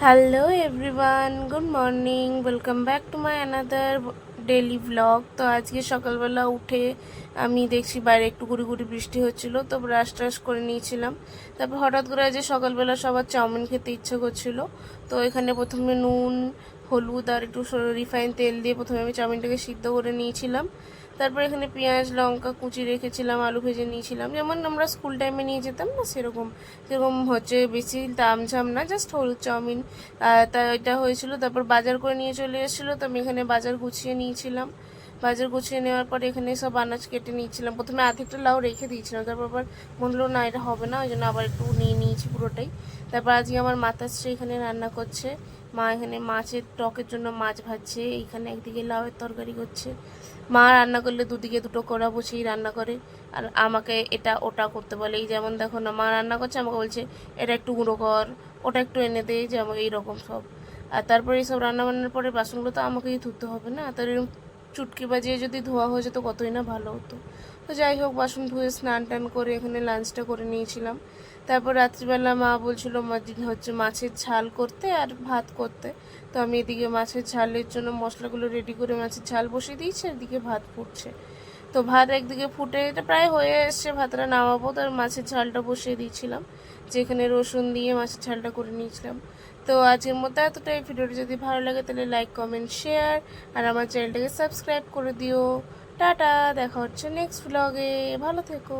Hello everyone, good morning, welcome back to my another daily blog. তো আজকে সকালবেলা উঠে আমি দেখছি বাইরে একটু গুড়ি গুড়ি বৃষ্টি হচ্ছিলো, তো ব্রাশ ট্রাশ করে নিয়েছিলাম। তারপর হঠাৎ করে আজ সকালবেলা সবার চাউমিন খেতে ইচ্ছে করছিলো। তো এখানে প্রথমে নুন, হলুদ আর একটু রিফাইন তেল দিয়ে প্রথমে আমি চাউমিনটাকে সিদ্ধ করে নিয়েছিলাম। তারপর এখানে পেঁয়াজ লঙ্কা কুচি রেখেছিলাম, আলু ভেজে নিয়েছিলাম, যেমন আমরা স্কুল টাইমে নিয়ে যেতাম না সেরকম। যেরকম হচ্ছে বেশি তামঝাম না, জাস্ট হলুদ চাউমিন। তা এটা হয়েছিল। তারপর বাজার করে নিয়ে চলে এসেছিলো, তো আমি এখানে বাজার গুছিয়ে নিয়েছিলাম। বাজার গুছিয়ে নেওয়ার পরে এখানে সব আনাজ কেটে নিয়েছিলাম। প্রথমে আধেকটা লাউ রেখে দিয়েছিলাম, তারপর আবার মনে হলো না এটা হবে না, ওই জন্য আবার একটু নিয়ে নিয়েছি পুরোটাই। তারপর আজকে আমার মাতাশ্রী এখানে রান্না করছে। মা এখানে মাছের টকের জন্য মাছ ভাজছে, এইখানে একদিকে লাউয়ের তরকারি করছে। মা রান্না করলে দুদিকে দুটো কড়া বসেই রান্না করে, আর আমাকে এটা ওটা করতে বলে। এই যেমন দেখো না, মা রান্না করছে, আমাকে বলছে এটা একটু গুঁড়ো কর, ওটা একটু এনে দে, যে আমাকে এইরকম সব। আর তারপরে এইসব রান্না বান্নার পরে বাসনগুলো তো আমাকেই ধুতে হবে না, তার এরকম চুটকি বাজিয়ে যদি ধোয়া হয়ে যেত কতই না ভালো হতো। তো যাই হোক, বাসন ধুয়ে স্নান টান করে এখানে লাঞ্চটা করে নিয়েছিলাম। তারপর রাত্রিবেলা মা বলছিল হচ্ছে মাছের ঝাল করতে আর ভাত করতে। তো আমি এদিকে মাছের ঝালের জন্য মশলাগুলো রেডি করে মাছের ঝাল বসিয়ে দিয়েছি, এদিকে ভাত ফুটছে। তো ভাত একদিকে ফুটে এটা প্রায় হয়ে এসছে, ভাতটা নামাবো, তার মাছের ঝালটা বসিয়ে দিয়েছিলাম, যেখানে রসুন দিয়ে মাছের ঝালটা করে নিয়েছিলাম। তো আজকের মতো এতটাই। ভিডিওটি যদি ভালো লাগে তাহলে লাইক কমেন্ট শেয়ার আর আমার চ্যানেলটাকে সাবস্ক্রাইব করে দিও। টাটা, দেখা হচ্ছে নেক্সট ব্লগে, ভালো থেকো।